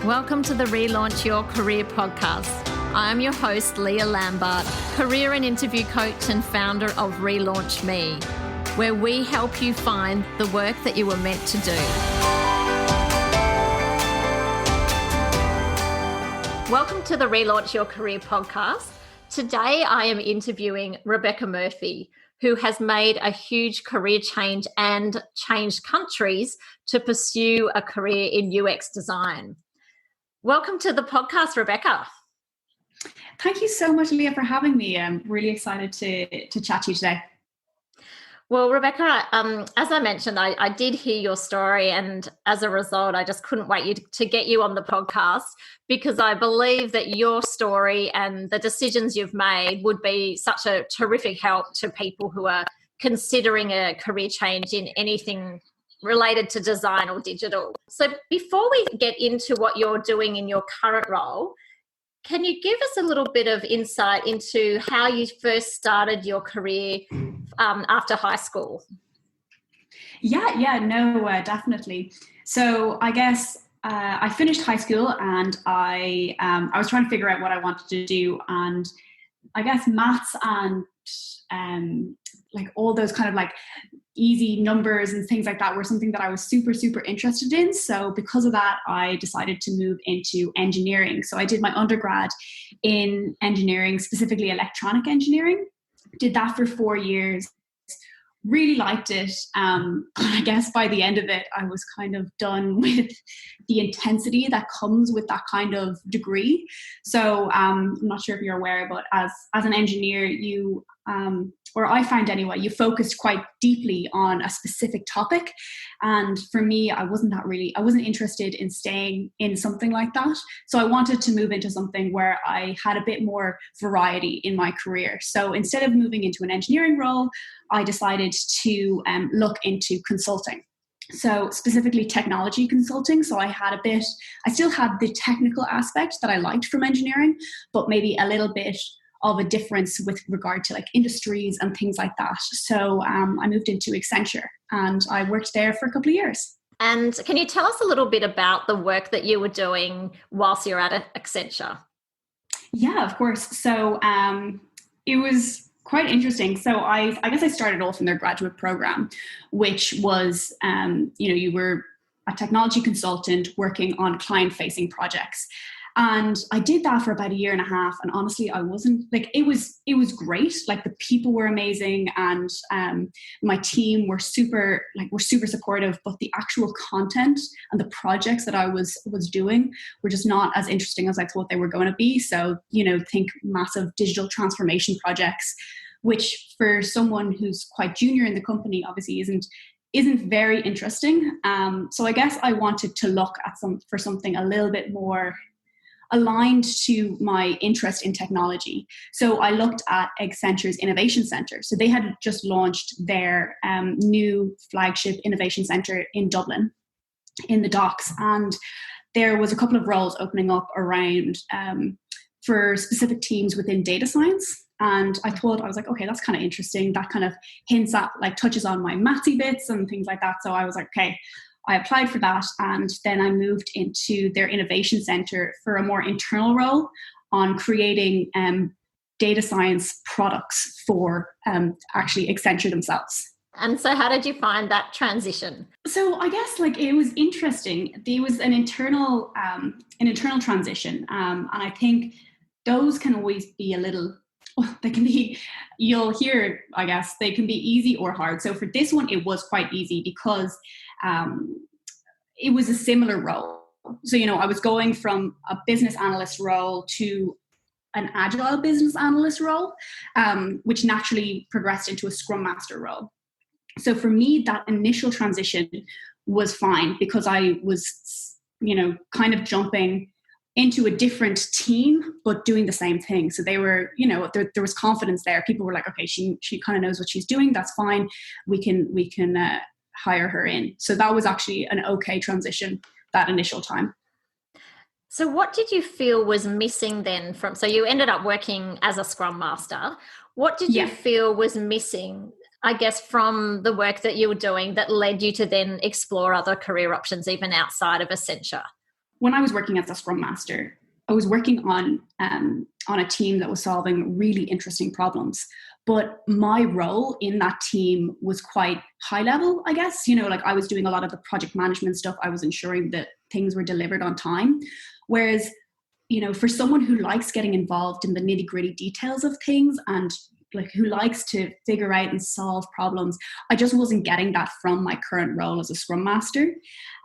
Welcome to the Relaunch Your Career podcast. I am your host, Leah Lambert, career and interview coach and founder of Relaunch Me, where we help you find the work that you were meant to do. Welcome to the Relaunch Your Career podcast. Today I am interviewing Rebekah Murphy, who has made a huge career change and changed countries to pursue a career in UX design. Welcome to the podcast, Rebekah. Thank you so much, Leah, for having me. I'm really excited to chat to you today. Well, Rebekah, as I mentioned, I did hear your story, and as a result, I just couldn't wait to get you on the podcast because I believe that your story and the decisions you've made would be such a terrific help to people who are considering a career change in anything related to design or digital. So before we get into what you're doing in your current role, can you give us a little bit of insight into how you first started your career after high school? Definitely. So I guess I finished high school and I was trying to figure out what I wanted to do, and I guess maths and like all those kind of like easy numbers and things like that were something that I was super, super interested in. So because of that, I decided to move into engineering. So I did my undergrad in engineering, specifically electronic engineering. Did that for 4 years. Really liked it. I guess by the end of it, I was kind of done with the intensity that comes with that kind of degree. So I'm not sure if you're aware, but as an engineer, you or I found anyway, you focused quite deeply on a specific topic. And for me, I wasn't interested in staying in something like that. So I wanted to move into something where I had a bit more variety in my career. So instead of moving into an engineering role, I decided to look into consulting. So specifically technology consulting. So I still had the technical aspect that I liked from engineering, but maybe a little bit of a difference with regard to like industries and things like that. So I moved into Accenture and I worked there for a couple of years. And can you tell us a little bit about the work that you were doing whilst you're at Accenture? Yeah, of course. So it was quite interesting. So I guess I started off in their graduate program, which was, you were a technology consultant working on client-facing projects. And I did that for about 1.5 years. And honestly, I wasn't like, it was great. Like the people were amazing and my team were super supportive, but the actual content and the projects that I was doing were just not as interesting as I thought they were going to be. So, think massive digital transformation projects, which for someone who's quite junior in the company, obviously isn't very interesting. So I guess I wanted to look at for something a little bit more aligned to my interest in technology. So I looked at Accenture's Innovation Centre. So they had just launched their new flagship Innovation Centre in Dublin, in the docks. And there was a couple of roles opening up around for specific teams within data science. And I was like, okay, that's kind of interesting. That kind of hints at, like, touches on my mathsy bits and things like that. So I was like, okay, I applied for that, and then I moved into their innovation center for a more internal role on creating data science products for actually Accenture themselves. And so how did you find that transition? So I guess it was interesting. There was an internal transition, and I think those can always be you'll hear, I guess, they can be easy or hard. So for this one, it was quite easy because it was a similar role. So, I was going from a business analyst role to an agile business analyst role, which naturally progressed into a scrum master role. So for me, that initial transition was fine because I was, kind of jumping into a different team, but doing the same thing. So they were, there was confidence there. People were like, okay, she kind of knows what she's doing. That's fine. We can hire her in. So that was actually an okay transition that initial time. So what did you feel was missing then so you ended up working as a Scrum Master. What did you feel was missing, I guess, from the work that you were doing that led you to then explore other career options even outside of Accenture? when I was working as a Scrum Master, I was working on a team that was solving really interesting problems. But my role in that team was quite high level, I guess. Like I was doing a lot of the project management stuff. I was ensuring that things were delivered on time. Whereas, for someone who likes getting involved in the nitty gritty details of things and like who likes to figure out and solve problems, I just wasn't getting that from my current role as a Scrum Master.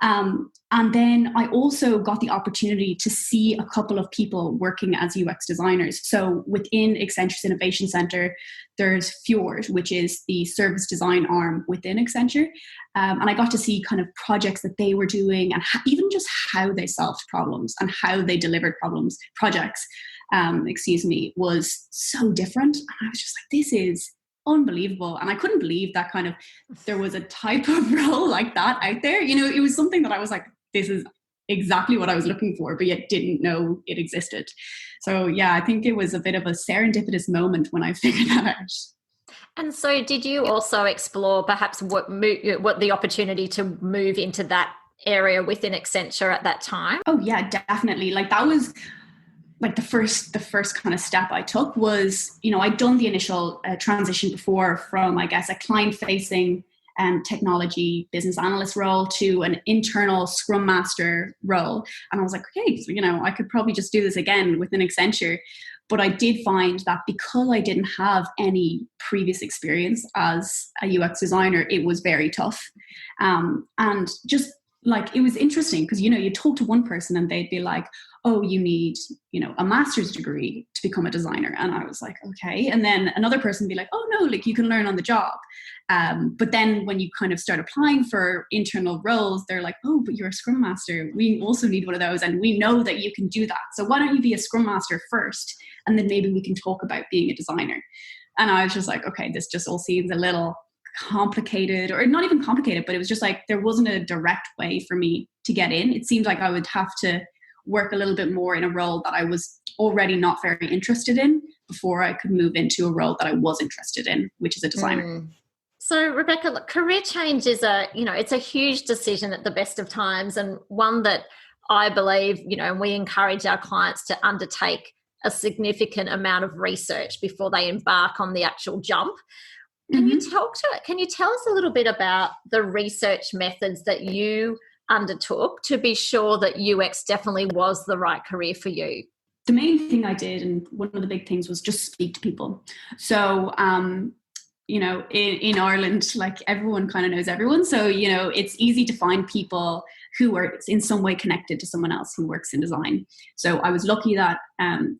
And then I also got the opportunity to see a couple of people working as UX designers. So within Accenture's Innovation Center, there's Fjord, which is the service design arm within Accenture. And I got to see kind of projects that they were doing and even just how they solved problems and how they delivered projects, was so different. And I was just like, this is unbelievable. And I couldn't believe that kind of there was a type of role like that out there. It was something that I was like, this is exactly what I was looking for, but yet didn't know it existed. So yeah, I think it was a bit of a serendipitous moment when I figured that out. And so did you also explore perhaps what the opportunity to move into that area within Accenture at that time? Oh yeah, definitely. Like that was like the first kind of step I took was, I'd done the initial transition before from, I guess, a client-facing technology business analyst role to an internal Scrum Master role. And I was like, okay, so, I could probably just do this again within Accenture. But I did find that because I didn't have any previous experience as a UX designer, it was very tough. And just like, it was interesting because, you talk to one person and they'd be like, oh, you need, a master's degree to become a designer. And I was like, okay. And then another person would be like, oh no, like you can learn on the job. But then when you kind of start applying for internal roles, they're like, oh, but you're a Scrum Master. We also need one of those. And we know that you can do that. So why don't you be a Scrum Master first? And then maybe we can talk about being a designer. And I was just like, okay, this just all seems a little complicated, or not even complicated, but it was just like, there wasn't a direct way for me to get in. It seemed like I would have to work a little bit more in a role that I was already not very interested in before I could move into a role that I was interested in, which is a designer. So Rebekah, look, career change is it's a huge decision at the best of times, and one that I believe, we encourage our clients to undertake a significant amount of research before they embark on the actual jump. Can you tell us a little bit about the research methods that you undertook to be sure that UX definitely was the right career for you? The main thing I did, and one of the big things, was just speak to people. So, in Ireland, like everyone kind of knows everyone. So, it's easy to find people who are in some way connected to someone else who works in design. So I was lucky that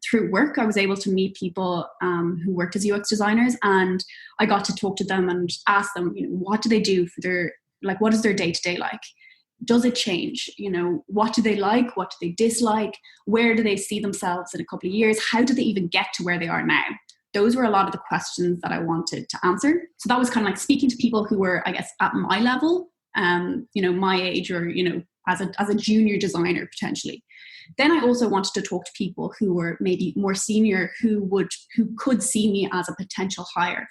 through work, I was able to meet people who worked as UX designers, and I got to talk to them and ask them, what do they do for what is their day-to-day like? Does it change? What do they like? What do they dislike? Where do they see themselves in a couple of years? How do they even get to where they are now? Those were a lot of the questions that I wanted to answer. So that was kind of like speaking to people who were, I guess, at my level, my age, or, as a junior designer potentially. Then I also wanted to talk to people who were maybe more senior, who could see me as a potential hire.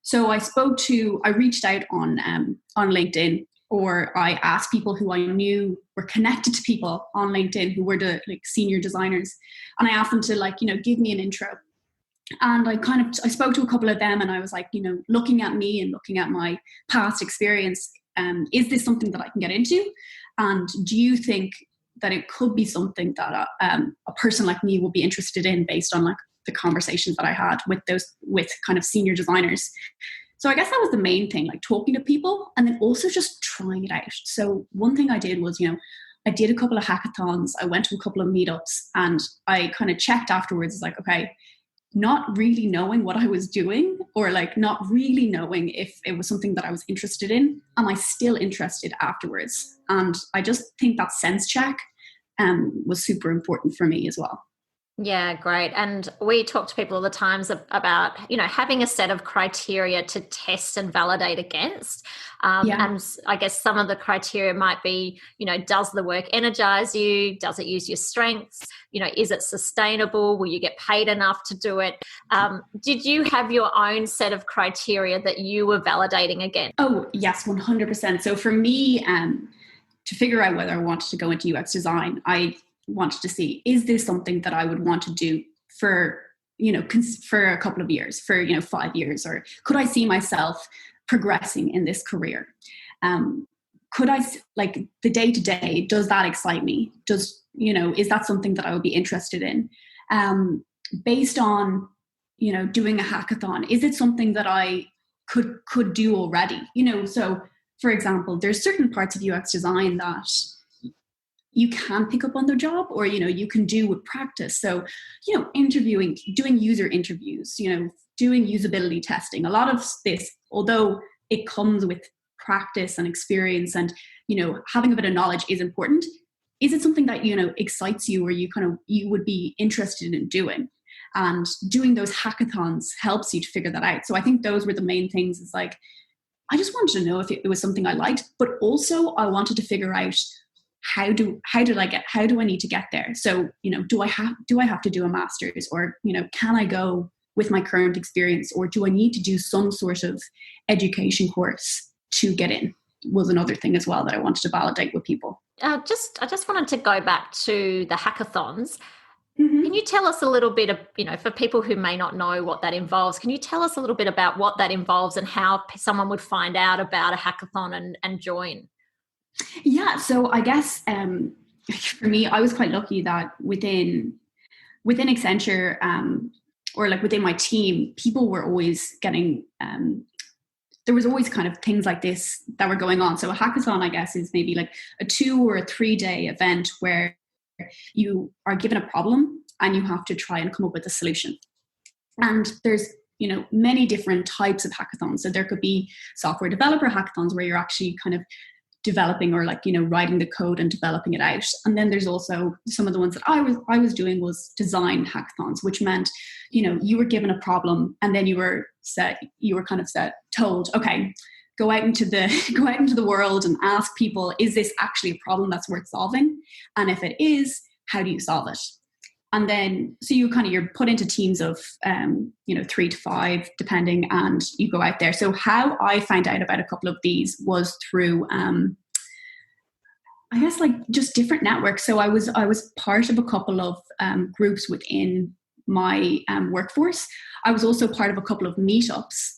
So I reached out on LinkedIn, or I asked people who I knew were connected to people on LinkedIn who were the senior designers. And I asked them to give me an intro. And I spoke to a couple of them, and I was like, looking at me and looking at my past experience, is this something that I can get into? And do you think that it could be something that a person like me will be interested in based on the conversations that I had with kind of senior designers? So I guess that was the main thing, talking to people, and then also just trying it out. So one thing I did was, I did a couple of hackathons. I went to a couple of meetups, and I kind of checked afterwards, okay, not really knowing what I was doing, or not really knowing if it was something that I was interested in. Am I still interested afterwards? And I just think that sense check was super important for me as well. Yeah, great. And we talk to people all the times about, having a set of criteria to test and validate against. And I guess some of the criteria might be, does the work energize you? Does it use your strengths? Is it sustainable? Will you get paid enough to do it? Did you have your own set of criteria that you were validating again? Oh, yes, 100%. So for me, to figure out whether I wanted to go into UX design, I wanted to see, is this something that I would want to do for, for a couple of years, for, 5 years, or could I see myself progressing in this career? Could I, like, the day to day, does that excite me? Is that something that I would be interested in? Based on, doing a hackathon, is it something that I could do already? So for example, there's certain parts of UX design that you can pick up on the job, or, you can do with practice. So, interviewing, doing user interviews, doing usability testing, a lot of this, although it comes with practice and experience and, having a bit of knowledge is important. Is it something that, excites you, or you would be interested in doing? And doing those hackathons helps you to figure that out. So I think those were the main things. It's like, I just wanted to know if it was something I liked, but also I wanted to figure out how do I need to get there? So, do I have to do a master's, or, can I go with my current experience, or do I need to do some sort of education course to get in? Was another thing as well that I wanted to validate with people. I just wanted to go back to the hackathons. Mm-hmm. Can you tell us a little bit of, for people who may not know what that involves, can you tell us a little bit about what that involves and how someone would find out about a hackathon and join? Yeah, so I guess for me, I was quite lucky that within Accenture, or like within my team, people were always getting, there was always kind of things like this that were going on. So a hackathon, I guess, is maybe like a 2 or a 3 day event where you are given a problem and you have to try and come up with a solution. And there's, many different types of hackathons. So there could be software developer hackathons where you're actually kind of developing, or like, writing the code and developing it out. And then there's also some of the ones that I was doing was design hackathons, which meant, you were given a problem and then you were told, okay, go out into the world and ask people, is this actually a problem that's worth solving? And if it is, how do you solve it? And then, so you're put into teams of, 3 to 5, depending, and you go out there. So how I found out about a couple of these was through, I guess, like, just different networks. So I was part of a couple of groups within my workforce. I was also part of a couple of meetups.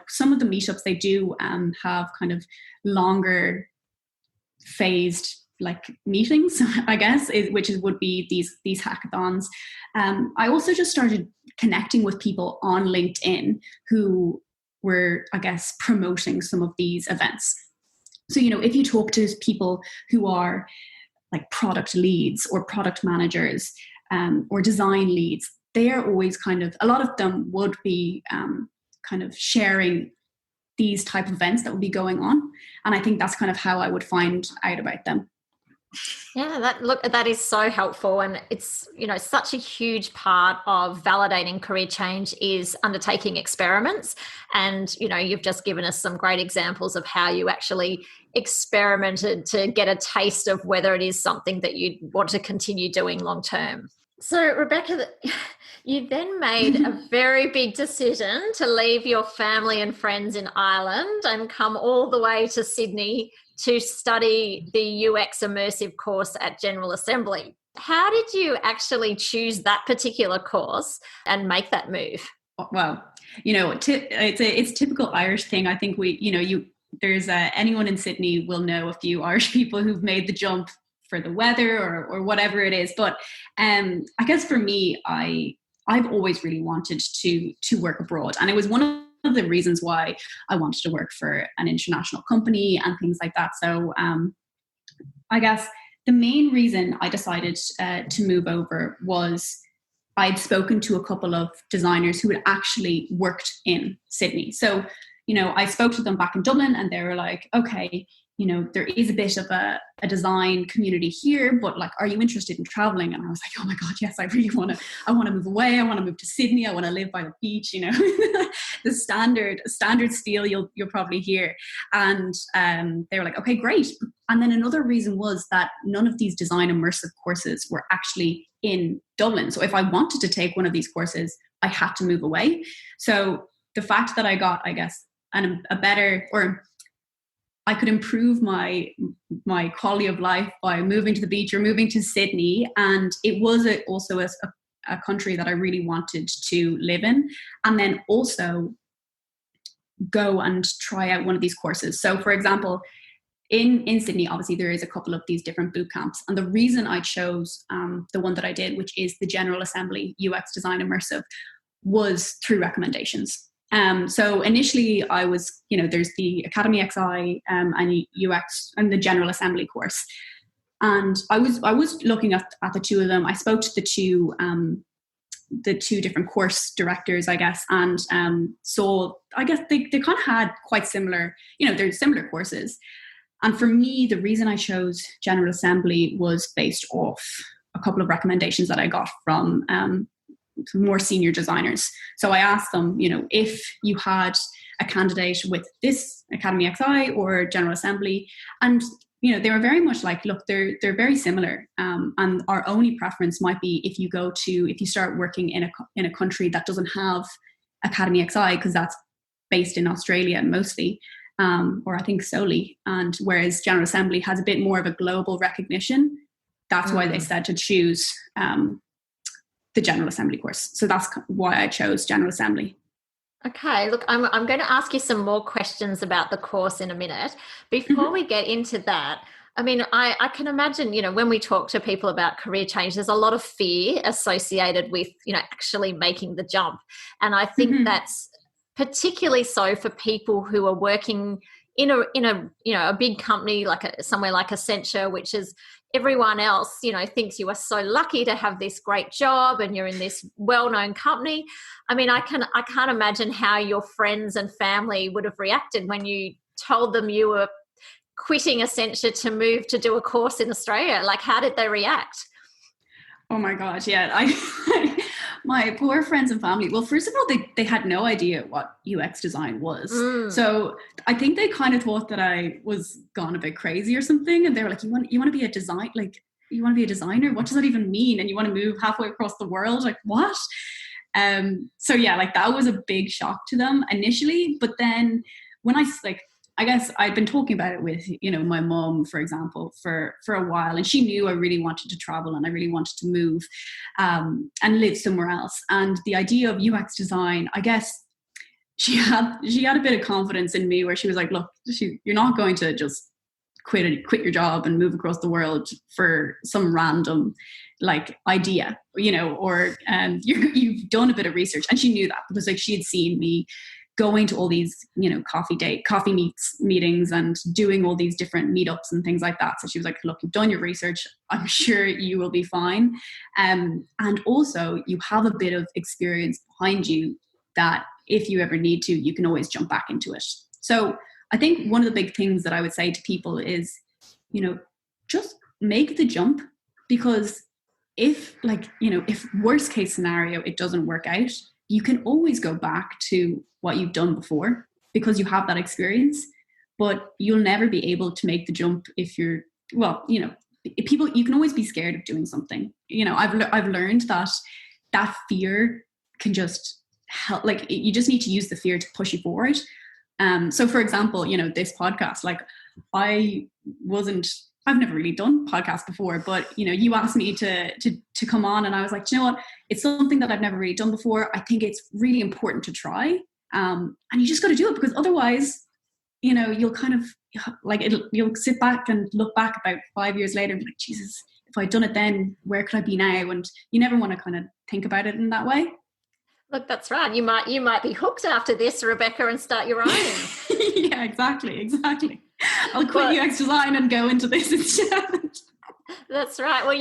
Some of the meetups, they do have kind of longer phased like meetings, I guess, would be these hackathons. I also just started connecting with people on LinkedIn who were, I guess, promoting some of these events. So, if you talk to people who are like product leads or product managers or design leads, they are always a lot of them would be kind of sharing these type of events that would be going on. And I think that's kind of how I would find out about them. Yeah, that is so helpful. And it's, such a huge part of validating career change is undertaking experiments. And, you've just given us some great examples of how you actually experimented to get a taste of whether it is something that you want to continue doing long term. So, Rebekah, you then made a very big decision to leave your family and friends in Ireland and come all the way to Sydney to study the UX immersive course at General Assembly. How did you actually choose that particular course and make that move? Well, it's typical Irish thing. I think there's anyone in Sydney will know a few Irish people who've made the jump for the weather or whatever it is. But I guess for me, I've always really wanted to work abroad, and it was one of the reasons why I wanted to work for an international company and things like that. So I guess the main reason I decided to move over was I'd spoken to a couple of designers who had actually worked in Sydney. So, I spoke to them back in Dublin and they were like, okay, there is a bit of a design community here, but like, are you interested in traveling? And I was like, oh my God, yes, I really want to move away. I want to move to Sydney. I want to live by the beach, the standard spiel you'll probably hear. And they were like, okay, great. And then another reason was that none of these design immersive courses were actually in Dublin. So if I wanted to take one of these courses, I had to move away. So the fact that I got, I guess, I could improve my quality of life by moving to the beach or moving to Sydney. And it was also a country that I really wanted to live in. And then also go and try out one of these courses. So for example, in Sydney, obviously there is a couple of these different boot camps. And the reason I chose the one that I did, which is the General Assembly UX Design Immersive, was through recommendations. So initially I was, there's the Academy XI and UX and the General Assembly course. And I was looking at the two of them. I spoke to the two different course directors, I guess, and so I guess they kind of had quite similar, they're similar courses. And for me, the reason I chose General Assembly was based off a couple of recommendations that I got from more senior designers. So I asked them, if you had a candidate with this Academy XI or General Assembly, and they were very much like, look, they're very similar, and our only preference might be if you start working in a country that doesn't have Academy XI, because that's based in Australia mostly, or I think solely, and whereas General Assembly has a bit more of a global recognition. That's why they said to choose the General Assembly course. So that's why I chose General Assembly. Okay, look, I'm going to ask you some more questions about the course in a minute. Before we get into that, I mean, I can imagine, when we talk to people about career change, there's a lot of fear associated with, actually making the jump. And I think that's particularly so for people who are working in a big company somewhere like Accenture, which is everyone else, thinks you are so lucky to have this great job and you're in this well-known company. I mean, I can't imagine how your friends and family would have reacted when you told them you were quitting Accenture to move to do a course in Australia. Like, how did they react? Oh my God, yeah. My poor friends and family, well, first of all, they had no idea what UX design was. So I think they kind of thought that I was gone a bit crazy or something. And they were like, you want to be a you want to be a designer? What does that even mean? And you want to move halfway across the world? Like, what? So yeah, like that was a big shock to them initially. But then when I guess I'd been talking about it with, my mom, for example, for a while, and she knew I really wanted to travel and I really wanted to move and live somewhere else. And the idea of UX design, I guess she had a bit of confidence in me where she was like, look, you're not going to just quit your job and move across the world for some random idea, or you've done a bit of research. And she knew that because she had seen me going to all these, coffee meetings and doing all these different meetups and things like that. So she was like, look, you've done your research. I'm sure you will be fine. And also you have a bit of experience behind you that if you ever need to, you can always jump back into it. So I think one of the big things that I would say to people is, just make the jump, because if worst case scenario, it doesn't work out, you can always go back to what you've done before because you have that experience, but you'll never be able to make the jump if you're, people, you can always be scared of doing something. I've learned that fear can just help, you just need to use the fear to push you forward. So for example, this podcast, I've never really done podcasts before, but you asked me to come on, and I was like, you know what? It's something that I've never really done before. I think it's really important to try, and you just got to do it, because otherwise, you'll kind of you'll sit back and look back about 5 years later and be like, Jesus, if I'd done it then, where could I be now? And you never want to kind of think about it in that way. Look, that's right. You might be hooked after this, Rebekah, and start your own. Yeah, exactly. I'll quit UX design and go into this instead. That's right. Well,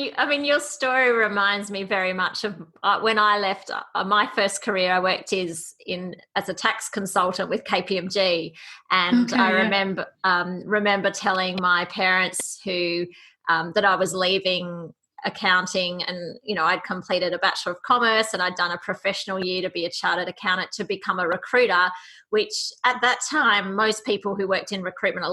your story reminds me very much of when I left my first career. I worked as a tax consultant with KPMG, and I remember telling my parents that I was leaving accounting, and I'd completed a Bachelor of Commerce and I'd done a professional year to be a chartered accountant to become a recruiter, which at that time most people who worked in recruitment,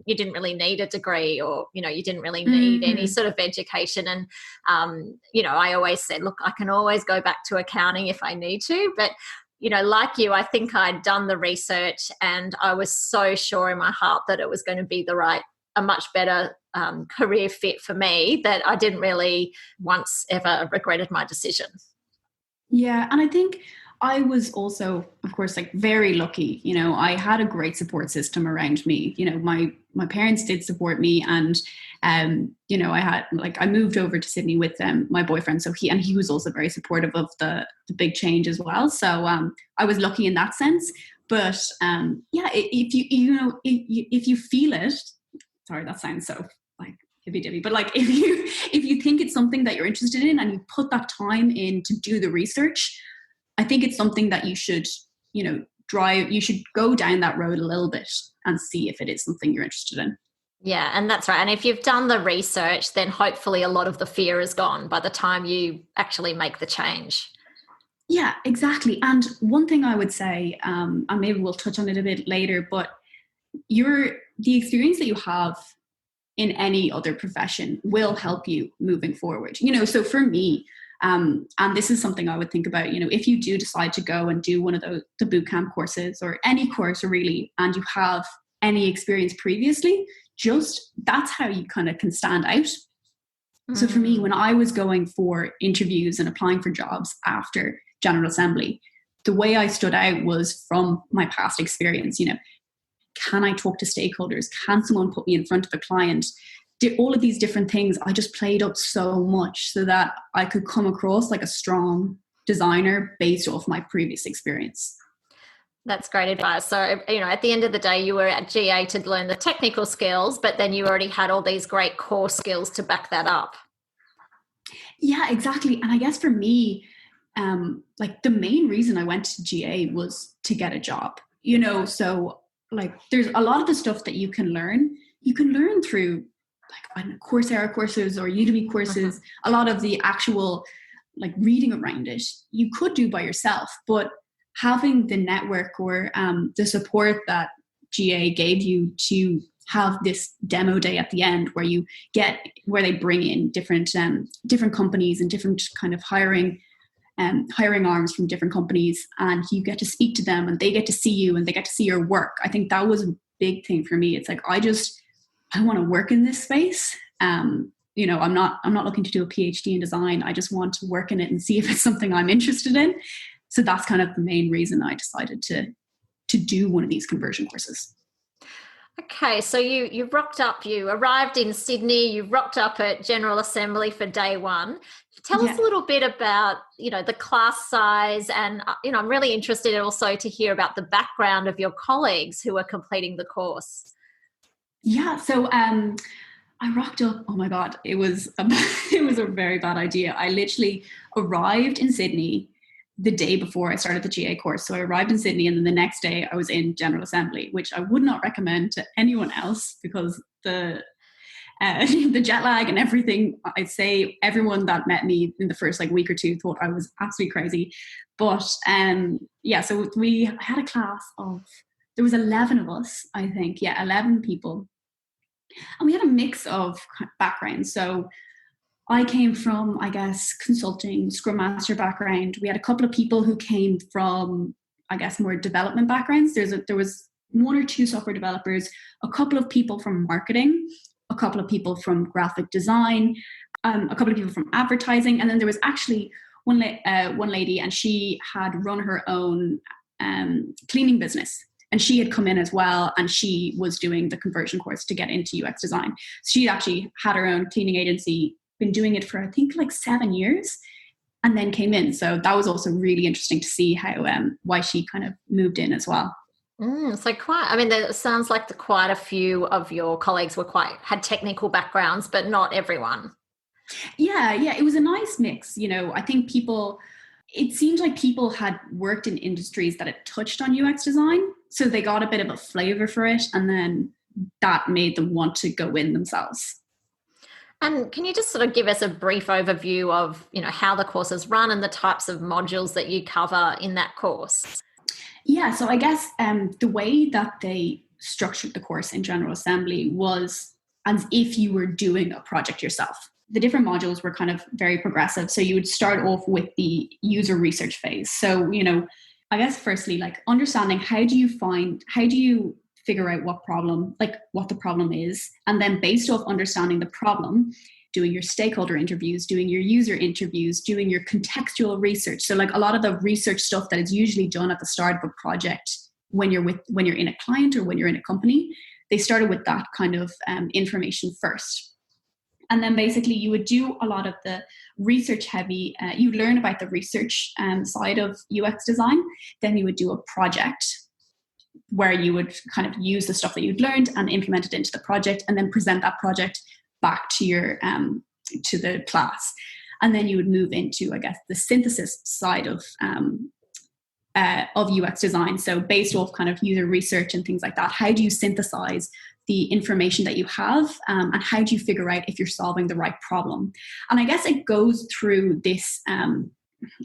you didn't really need a degree, or you didn't really need any sort of education. And I always said, look, I can always go back to accounting if I need to. But like you, I think I'd done the research and I was so sure in my heart that it was going to be a much better career fit for me, that I didn't really once ever regretted my decision. Yeah. And I think I was also, of course, like very lucky. I had a great support system around me. My parents did support me, and I moved over to Sydney with my boyfriend. So he was also very supportive of the big change as well. So I was lucky in that sense. But if you feel it, sorry, that sounds so like hippy dippy, but like if you think it's something that you're interested in and you put that time in to do the research, I think it's something that you should, you should go down that road a little bit and see if it is something you're interested in. Yeah, and that's right. And if you've done the research, then hopefully a lot of the fear is gone by the time you actually make the change. Yeah, exactly. And one thing I would say, and maybe we'll touch on it a bit later, but the experience that you have in any other profession will help you moving forward. So for me, and this is something I would think about, if you do decide to go and do one of the bootcamp courses or any course really, and you have any experience previously, that's how you kind of can stand out. So for me, when I was going for interviews and applying for jobs after General Assembly, the way I stood out was from my past experience. Can I talk to stakeholders? Can someone put me in front of a client? All of these different things, I just played up so much so that I could come across like a strong designer based off my previous experience. That's great advice. So, at the end of the day, you were at GA to learn the technical skills, but then you already had all these great core skills to back that up. Yeah, exactly. And I guess for me, like the main reason I went to GA was to get a job, so like there's a lot of the stuff that you can learn through like Coursera courses or Udemy courses. A lot of the actual like reading around it you could do by yourself, but having the network or the support that GA gave you to have this demo day at the end where they bring in different companies and different kind of hiring arms from different companies, and you get to speak to them and they get to see you and they get to see your work. I think that was a big thing for me. It's like I want to work in this space. I'm not looking to do a PhD in design. I just want to work in it and see if it's something I'm interested in. So that's kind of the main reason I decided to do one of these conversion courses. Okay, so you rocked up, you arrived in Sydney, you rocked up at General Assembly for day one. Tell us a little bit about, the class size, and, I'm really interested also to hear about the background of your colleagues who are completing the course. Yeah, so I rocked up. Oh my God, it was a very bad idea. I literally arrived in Sydney the day before I started the GA course. So I arrived in Sydney, and then the next day I was in General Assembly, which I would not recommend to anyone else because the jet lag and everything. I'd say everyone that met me in the first week or two thought I was absolutely crazy. But so we had a class of, there was 11 of us, I think. Yeah, 11 people. And we had a mix of backgrounds. So I came from, I guess, consulting, Scrum Master background. We had a couple of people who came from, I guess, more development backgrounds. There was one or two software developers, a couple of people from marketing, a couple of people from graphic design, a couple of people from advertising, and then there was actually one lady, and she had run her own cleaning business. And she had come in as well, and she was doing the conversion course to get into UX design. She actually had her own cleaning agency, been doing it for I think 7 years, and then came in. So that was also really interesting to see how why she kind of moved in as well. So it sounds like quite a few of your colleagues had technical backgrounds, but not everyone. Yeah, it was a nice mix. I think it seemed like people had worked in industries that had touched on UX design, so they got a bit of a flavor for it, and then that made them want to go in themselves. And can you just sort of give us a brief overview of, how the course is run and the types of modules that you cover in that course? Yeah, so I guess the way that they structured the course in General Assembly was as if you were doing a project yourself. The different modules were kind of very progressive. So you would start off with the user research phase. So, I guess firstly, like understanding how do you figure out what the problem is, and then based off understanding the problem, doing your stakeholder interviews, doing your user interviews, doing your contextual research. So like a lot of the research stuff that is usually done at the start of a project when you're in a client or when you're in a company, they started with that kind of information first. And then basically you would do a lot of the research heavy, you learn about the research side of UX design. Then you would do a project where you would kind of use the stuff that you'd learned and implement it into the project, and then present that project back to your to the class. And then you would move into, I guess, the synthesis side of UX design. So based off kind of user research and things like that, how do you synthesize the information that you have, and how do you figure out if you're solving the right problem? And I guess it goes through this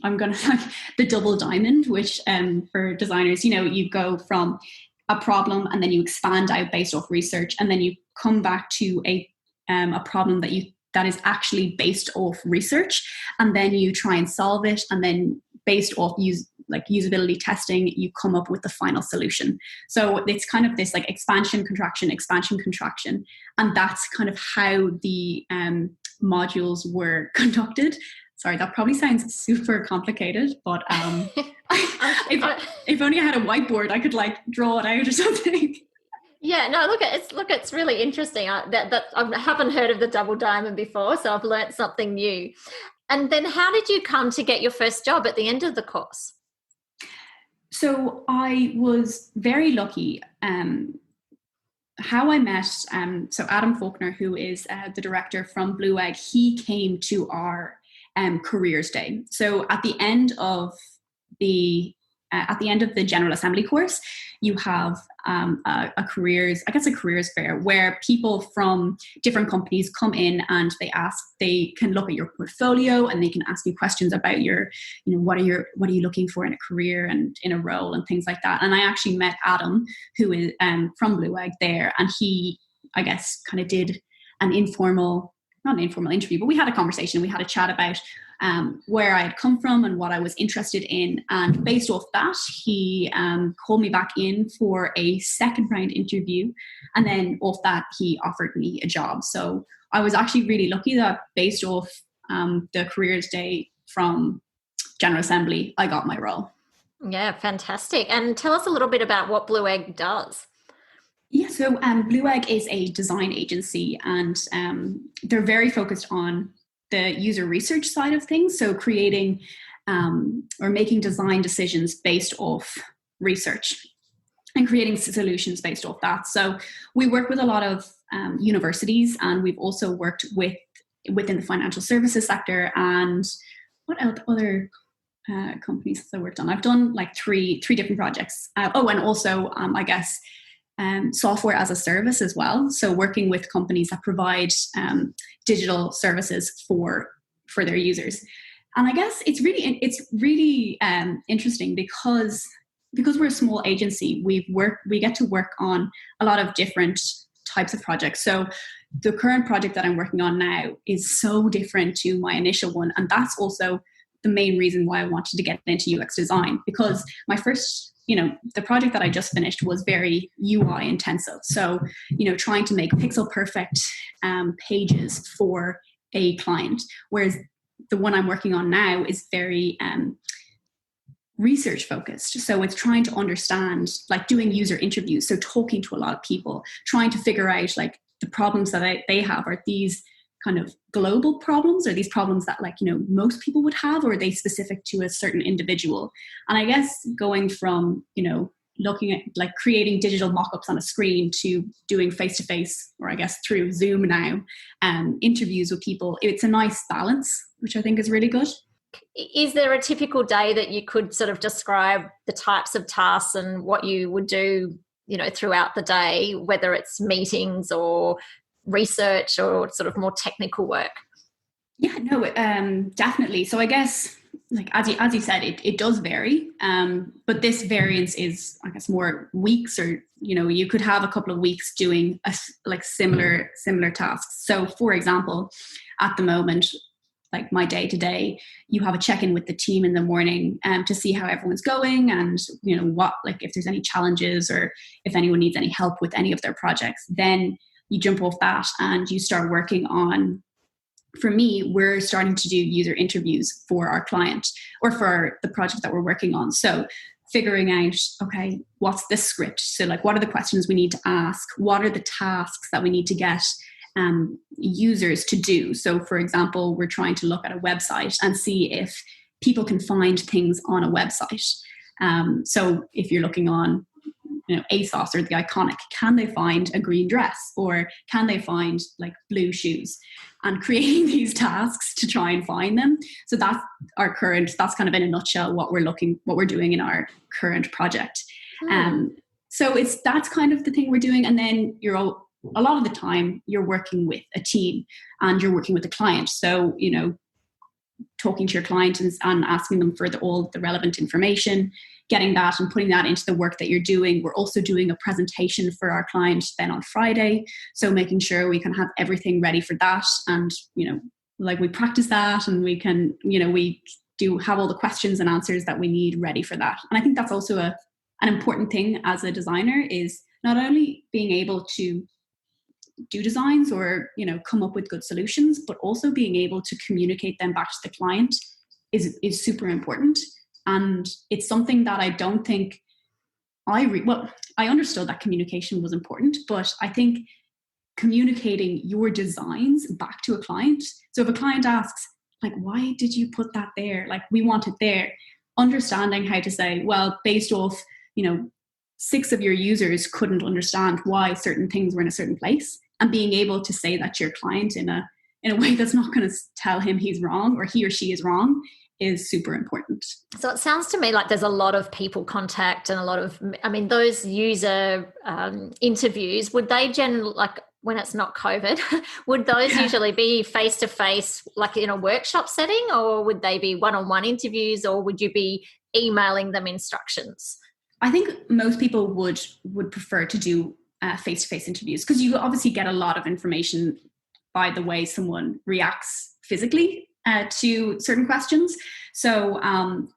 I'm going to like the double diamond, which for designers, you go from a problem and then you expand out based off research, and then you come back to a problem that is actually based off research, and then you try and solve it, and then based off usability testing, you come up with the final solution. So it's kind of this like expansion, contraction, and that's kind of how the modules were conducted. Sorry, that probably sounds super complicated, but if only I had a whiteboard, I could like draw it out or something. Yeah, no, it's really interesting. That I haven't heard of the double diamond before, so I've learnt something new. And then how did you come to get your first job at the end of the course? So I was very lucky. How I met, so Adam Faulkner, who is the director from Blue Egg, he came to our careers day. So at the end of the General Assembly course, you have a careers fair where people from different companies come in and they can look at your portfolio and they can ask you questions about your, what are you looking for in a career and in a role and things like that. And I actually met Adam, who is from Blue Egg there, and he, I guess, kind of did not an informal interview, but we had a conversation. We had a chat about where I had come from and what I was interested in. And based off that, he called me back in for a second round interview. And then off that, he offered me a job. So I was actually really lucky that based off the careers day from General Assembly, I got my role. Yeah, fantastic. And tell us a little bit about what Blue Egg does. Yeah, so Blue Egg is a design agency, and they're very focused on the user research side of things. So creating or making design decisions based off research and creating solutions based off that. So we work with a lot of universities, and we've also worked within the financial services sector. And what other companies have I worked on? I've done like three different projects. And also I guess software as a service as well. So working with companies that provide digital services for their users. And I guess it's really interesting because we're a small agency. We get to work on a lot of different types of projects. So the current project that I'm working on now is so different to my initial one, and that's also the main reason why I wanted to get into UX design, because my first, the project that I just finished was very UI intensive. So, trying to make pixel perfect pages for a client, whereas the one I'm working on now is very research focused. So it's trying to understand, like doing user interviews. So talking to a lot of people, trying to figure out like the problems that they have. Are these kind of global problems? Are these problems that most people would have, or are they specific to a certain individual? And I guess going from, looking at like creating digital mock-ups on a screen to doing face-to-face, or I guess through Zoom now, interviews with people, it's a nice balance, which I think is really good. Is there a typical day that you could sort of describe the types of tasks and what you would do, throughout the day, whether it's meetings or research or sort of more technical work? Yeah, no, definitely. So I guess, like as you said, it does vary, but this variance is, I guess, more weeks, or you could have a couple of weeks doing similar tasks. So for example, at the moment, like my day to day, you have a check-in with the team in the morning to see how everyone's going, and what, like, if there's any challenges or if anyone needs any help with any of their projects. Then you jump off that and you start working on, for me, we're starting to do user interviews for our client or for the project that we're working on. So figuring out, okay, what's the script? So like, what are the questions we need to ask? What are the tasks that we need to get users to do? So for example, we're trying to look at a website and see if people can find things on a website. So if you're looking on ASOS or The Iconic, can they find a green dress, or can they find like blue shoes? And creating these tasks to try and find them. So that's that's kind of in a nutshell what we're doing in our current project. So that's kind of the thing we're doing. And then a lot of the time you're working with a team and you're working with a client. So, talking to your client and asking them for all the relevant information, getting that and putting that into the work that you're doing. We're also doing a presentation for our client then on Friday. So making sure we can have everything ready for that. And, like we practice that, and we can, we do have all the questions and answers that we need ready for that. And I think that's also an important thing as a designer, is not only being able to do designs or come up with good solutions, but also being able to communicate them back to the client is super important. And it's something that I don't think I understood that communication was important, but I think communicating your designs back to a client. So if a client asks, like, why did you put that there? Like, we want it there. Understanding how to say, well, based off, 6 of your users couldn't understand why certain things were in a certain place, and being able to say that to your client in a way that's not going to tell him he's wrong or he or she is wrong is super important. So it sounds to me like there's a lot of people contact and a lot of, those user interviews, would they like when it's not COVID, would those usually be face-to-face, like in a workshop setting, or would they be one-on-one interviews, or would you be emailing them instructions? I think most people would prefer to do face-to-face interviews, because you obviously get a lot of information by the way someone reacts physically to certain questions. So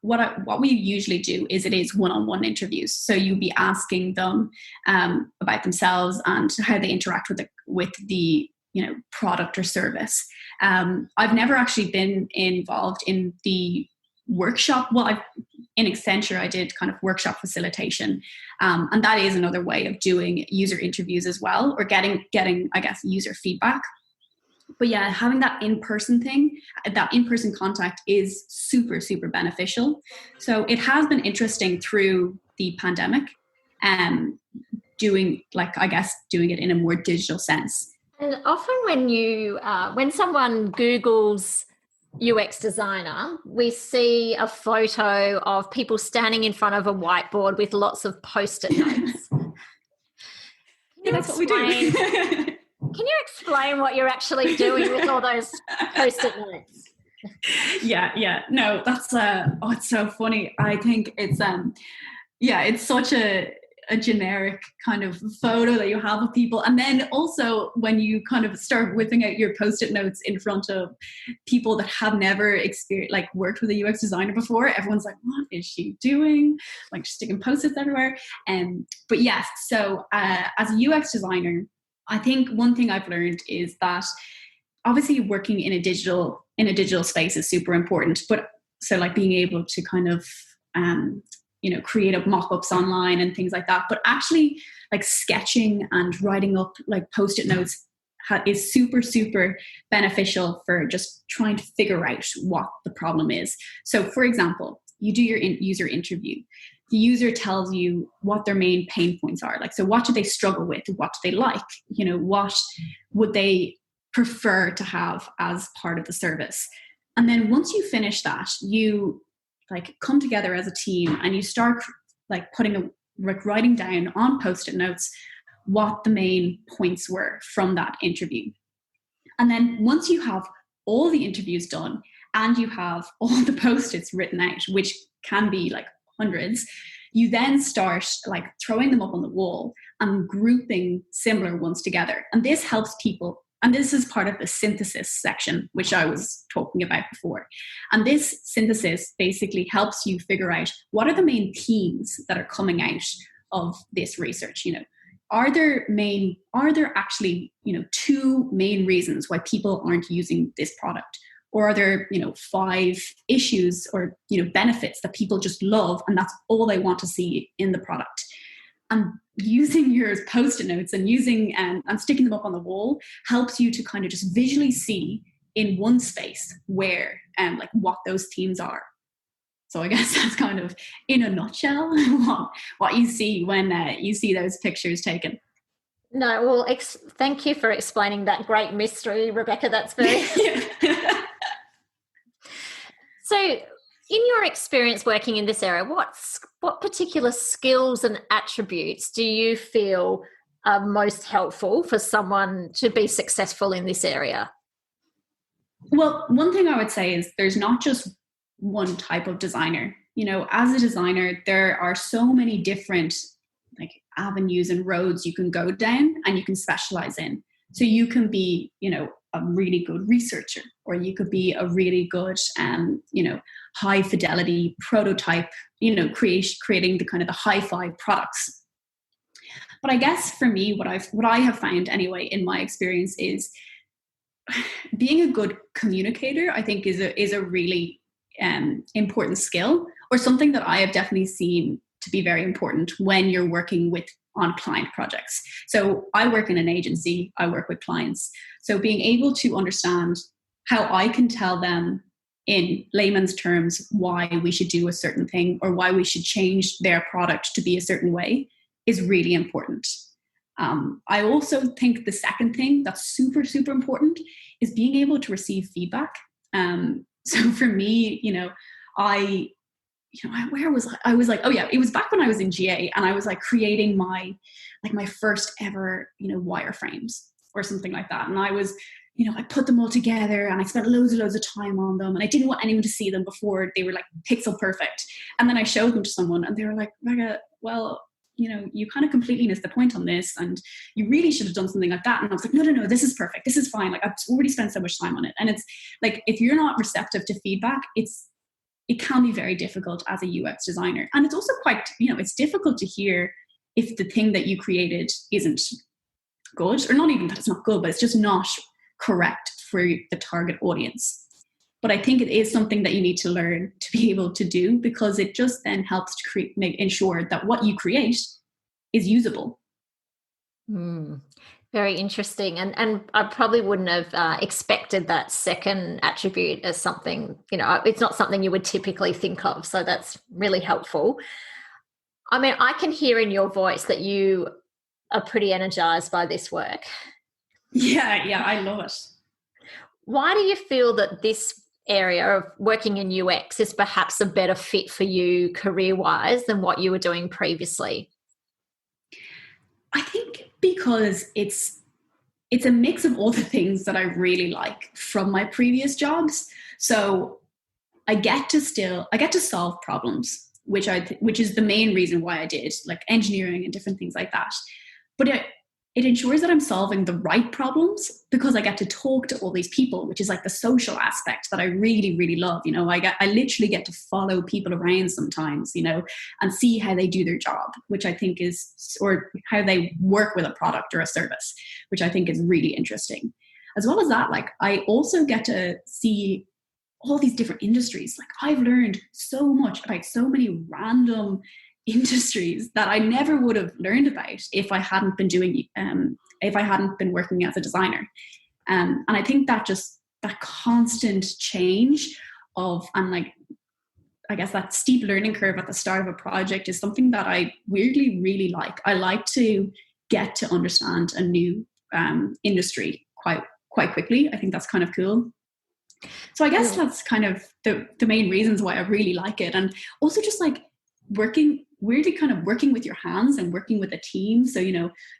what we usually do is it is one-on-one interviews. So you'll be asking them about themselves and how they interact with the product or service. I've never actually been involved in the workshop. Well, in Accenture, I did kind of workshop facilitation. And that is another way of doing user interviews as well, or getting, I guess, user feedback. But yeah, having that in-person thing, that in-person contact is super, super beneficial. So it has been interesting through the pandemic, doing it in a more digital sense. And often when someone Googles UX designer, we see a photo of people standing in front of a whiteboard with lots of Post-it notes. Yeah, that's what we do. Can you explain what you're actually doing with all those Post-it notes? Yeah. No, that's it's so funny. I think it's it's such a generic kind of photo that you have of people. And then also when you kind of start whipping out your Post-it notes in front of people that have never worked with a UX designer before, everyone's like, what is she doing? Like, sticking Post-its everywhere. But yes, so as a UX designer, I think one thing I've learned is that obviously working in a digital space is super important. But so like being able to kind of, create up mock-ups online and things like that. But actually like sketching and writing up like Post-it notes is super, super beneficial for just trying to figure out what the problem is. So for example, you do your user interview. The user tells you what their main pain points are. Like, so what do they struggle with? What do they like? What would they prefer to have as part of the service? And then once you finish that, you like come together as a team and you start like writing down on Post-it notes what the main points were from that interview. And then once you have all the interviews done and you have all the Post-its written out, which can be like hundreds, you then start like throwing them up on the wall and grouping similar ones together. And this helps people And this is part of the synthesis section, which I was talking about before. And this synthesis basically helps you figure out what are the main themes that are coming out of this research. Are there actually, two main reasons why people aren't using this product? Or are there, 5 issues or, benefits that people just love and that's all they want to see in the product? And using your Post-it notes and using and sticking them up on the wall helps you to kind of just visually see in one space where like what those themes are. So I guess that's kind of in a nutshell what you see when you see those pictures taken. No, well, thank you for explaining that great mystery, Rebekah. That's very... So in your experience working in this area, what particular skills and attributes do you feel are most helpful for someone to be successful in this area? Well, one thing I would say is there's not just one type of designer. As a designer, there are so many different like avenues and roads you can go down and you can specialize in. So you can be, a really good researcher, or you could be a really good, high fidelity prototype, creating the kind of the hi-fi products. But I guess for me, what I have found anyway in my experience is being a good communicator. I think is a really important skill, or something that I have definitely seen to be very important when you're working on client projects. So I work in an agency, I work with clients. So being able to understand how I can tell them in layman's terms why we should do a certain thing or why we should change their product to be a certain way is really important. I also think the second thing that's super, super important is being able to receive feedback. So for me, where was I? I was like, oh yeah, it was back when I was in GA and I was like creating my first ever, wireframes or something like that. And I was, I put them all together and I spent loads of time on them and I didn't want anyone to see them before they were like pixel perfect. And then I showed them to someone and they were like, Rebekah, well, you kind of completely missed the point on this and you really should have done something like that. And I was like, no, this is perfect. This is fine. Like I've already spent so much time on it. And it's like, if you're not receptive to feedback, it can be very difficult as a UX designer. And it's also quite, it's difficult to hear if the thing that you created isn't good, or not even that it's not good, but it's just not correct for the target audience. But I think it is something that you need to learn to be able to do, because it just then helps to ensure that what you create is usable. Very interesting. And I probably wouldn't have expected that second attribute as something, it's not something you would typically think of. So that's really helpful. I mean, I can hear in your voice that you are pretty energized by this work. Yeah, I love it. Why do you feel that this area of working in UX is perhaps a better fit for you career-wise than what you were doing previously? I think because it's a mix of all the things that I really like from my previous jobs. So I get to solve problems, which is the main reason why I did like engineering and different things like that. But it ensures that I'm solving the right problems because I get to talk to all these people, which is like the social aspect that I really, really love. I literally get to follow people around sometimes, and see how they do their job, which I think or how they work with a product or a service, which I think is really interesting. As well as that, like I also get to see all these different industries. Like I've learned so much about so many random industries that I never would have learned about if I hadn't been working as a designer. And I think that constant change I guess that steep learning curve at the start of a project is something that I weirdly really like. I like to get to understand a new industry quite quickly. I think that's kind of cool. So I guess that's kind of the main reasons why I really like it. And also just like working with your hands and working with a team. So,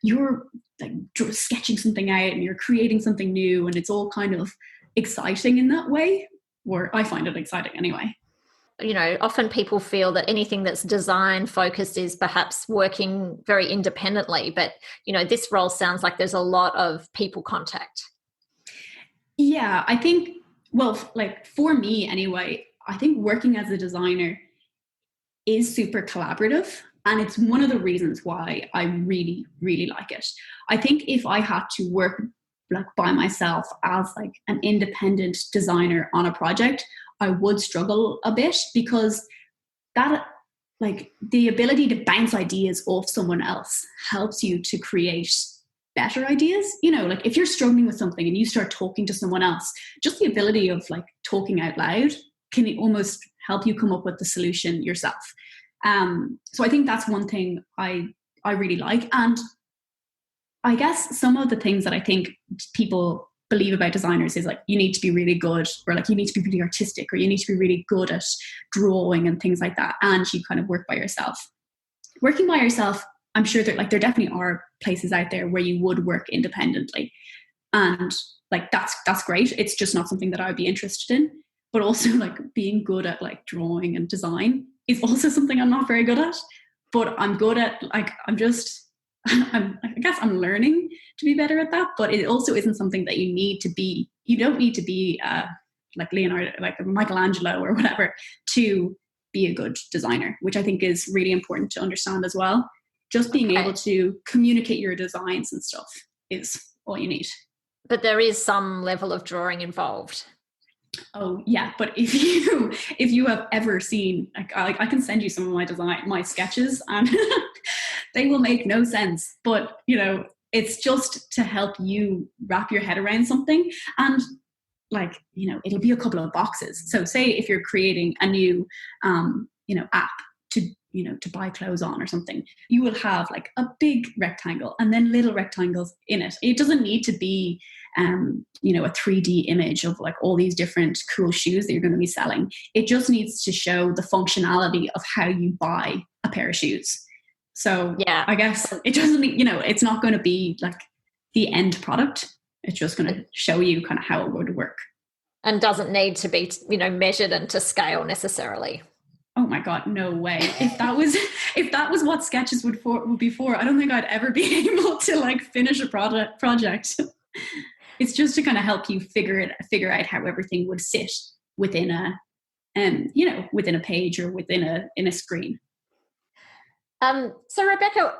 you're like sketching something out and you're creating something new and it's all kind of exciting in that way, or I find it exciting anyway. Often people feel that anything that's design focused is perhaps working very independently, but, this role sounds like there's a lot of people contact. Yeah, I think, well, like for me anyway, I think working as a designer is super collaborative. And it's one of the reasons why I really, really like it. I think if I had to work like by myself as like an independent designer on a project, I would struggle a bit, because that, like, the ability to bounce ideas off someone else helps you to create better ideas. You know, like if you're struggling with something and you start talking to someone else, just the ability of like talking out loud can almost help you come up with the solution yourself. So I think that's one thing I really like. And I guess some of the things that I think people believe about designers is like, you need to be really good, or like you need to be really artistic, or you need to be really good at drawing and things like that, and you kind of work by yourself. Working by yourself, I'm sure that like there definitely are places out there where you would work independently, and like that's great. It's just not something that I would be interested in. But also like being good at like drawing and design is also something I'm not very good at. But I'm good at like, I guess I'm learning to be better at that. But it also isn't something that you need to be. You don't need to be like Leonardo, like Michelangelo or whatever, to be a good designer, which I think is really important to understand as well. Just being able to communicate your designs and stuff is all you need. But there is some level of drawing involved. Oh yeah, but if you have ever seen, like I can send you some of my sketches, and they will make no sense. But you know, it's just to help you wrap your head around something, and like, you know, it'll be a couple of boxes. So say if you're creating a new app to buy clothes on or something, you will have like a big rectangle and then little rectangles in it. It doesn't need to be a 3D image of like all these different cool shoes that you're going to be selling. It just needs to show the functionality of how you buy a pair of shoes. So yeah, I guess it doesn't mean, it's not going to be like the end product. It's just going to show you kind of how it would work. And doesn't need to be, measured and to scale necessarily. Oh my God, no way. If that was what sketches would be for, I don't think I'd ever be able to like finish a project. It's just to kind of help you figure out how everything would sit within within a page or within a screen. So Rebekah,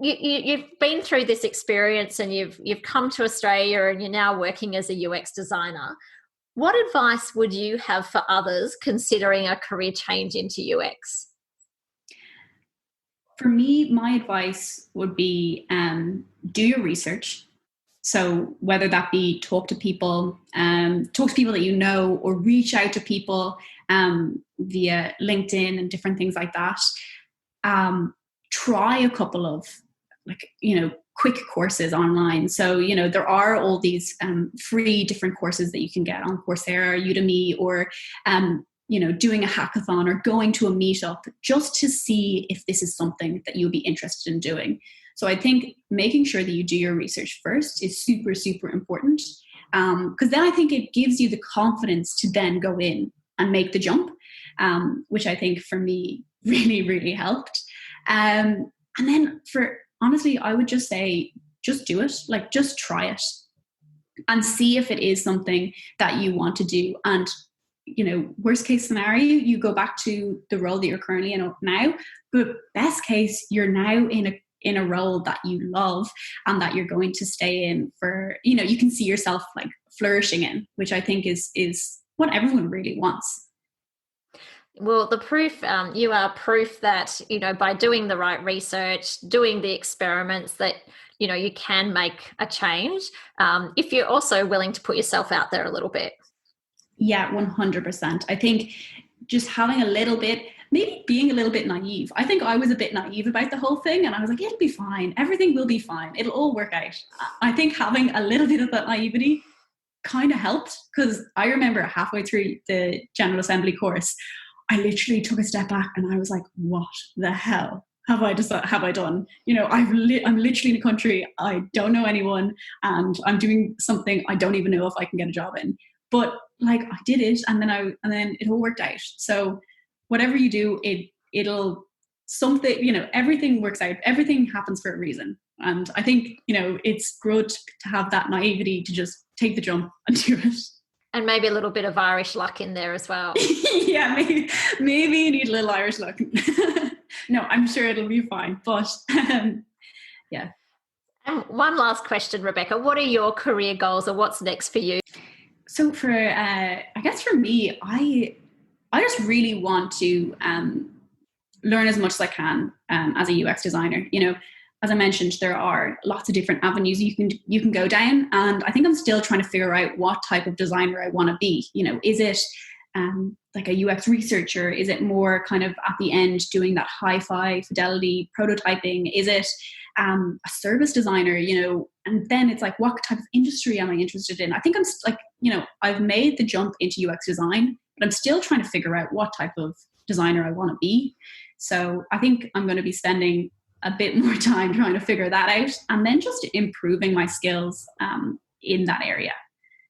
you've been through this experience and you've come to Australia and you're now working as a UX designer. What advice would you have for others considering a career change into UX? For me, my advice would be do your research. So whether that be talk to people that you know, or reach out to people via LinkedIn and different things like that. Try a couple of quick courses online. So, there are all these free different courses that you can get on Coursera, Udemy, or, doing a hackathon or going to a meetup just to see if this is something that you'll be interested in doing. So I think making sure that you do your research first is super, super important. Because then I think it gives you the confidence to then go in and make the jump, which I think for me really, really helped. And then honestly, I would just say, just do it. Like, just try it and see if it is something that you want to do. And, worst case scenario, you go back to the role that you're currently in now. But best case, you're now in a role that you love and that you're going to stay in for, you can see yourself like flourishing in, which I think is what everyone really wants. Well, the proof, you are proof that, by doing the right research, doing the experiments, that, you can make a change if you're also willing to put yourself out there a little bit. Yeah, 100%. I think just having a little bit, maybe being a little bit naive. I think I was a bit naive about the whole thing, and I was like, it'll be fine. Everything will be fine. It'll all work out. I think having a little bit of that naivety kind of helped, because I remember halfway through the General Assembly course, I literally took a step back and I was like, what the hell have I done? I'm literally in a country I don't know anyone, and I'm doing something I don't even know if I can get a job in. But like, I did it, and then it all worked out. So whatever you do, it'll something, everything works out. Everything happens for a reason. And I think, it's good to have that naivety to just take the jump and do it. And maybe a little bit of Irish luck in there as well. Yeah, maybe you need a little Irish luck. No, I'm sure it'll be fine. But yeah. And one last question, Rebekah. What are your career goals, or what's next for you? So for me, I just really want to learn as much as I can as a UX designer. As I mentioned, there are lots of different avenues you can go down, and I think I'm still trying to figure out what type of designer I want to be. Is it like a UX researcher? Is it more kind of at the end doing that hi-fi fidelity prototyping? Is it a service designer? And then it's like, what type of industry am I interested in? I think I'm like, I've made the jump into UX design, but I'm still trying to figure out what type of designer I want to be. So I think I'm going to be spending a bit more time trying to figure that out, and then just improving my skills in that area.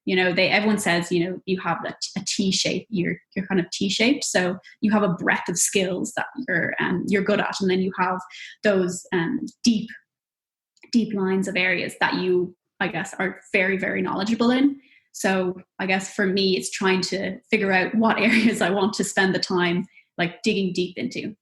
Everyone says, you have a T-shape, you're kind of T-shaped. So you have a breadth of skills that you're good at. And then you have those deep lines of areas that you, I guess, are very, very knowledgeable in. So I guess for me, it's trying to figure out what areas I want to spend the time like digging deep into.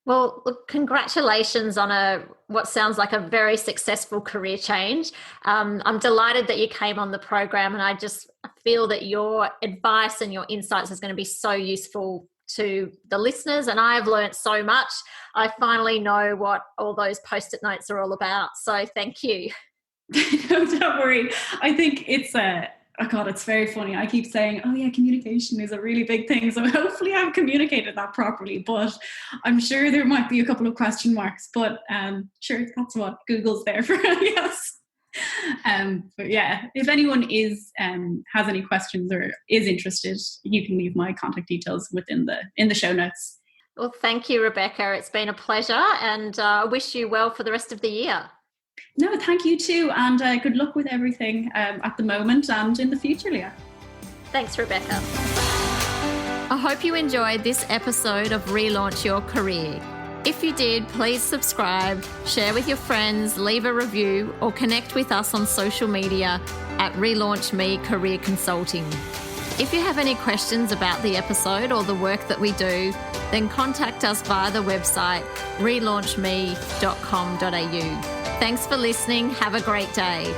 Well, look, congratulations on what sounds like a very successful career change. I'm delighted that you came on the program, and I just feel that your advice and your insights is going to be so useful to the listeners, and I have learned so much. I finally know what all those Post-it notes are all about. So thank you. No, don't worry. I think it's it's very funny. I keep saying, oh yeah, communication is a really big thing. So hopefully I've communicated that properly, but I'm sure there might be a couple of question marks, but sure, that's what Google's there for, I guess. But yeah, if anyone has any questions or is interested, you can leave my contact details in the show notes. Well, thank you, Rebekah. It's been a pleasure, and I wish you well for the rest of the year. No, thank you too, and good luck with everything at the moment and in the future, Leah. Thanks, Rebekah. I hope you enjoyed this episode of Relaunch Your Career. If you did, please subscribe, share with your friends, leave a review, or connect with us on social media at Relaunch Me Career Consulting. If you have any questions about the episode or the work that we do, then contact us via the website relaunchme.com.au. Thanks for listening. Have a great day.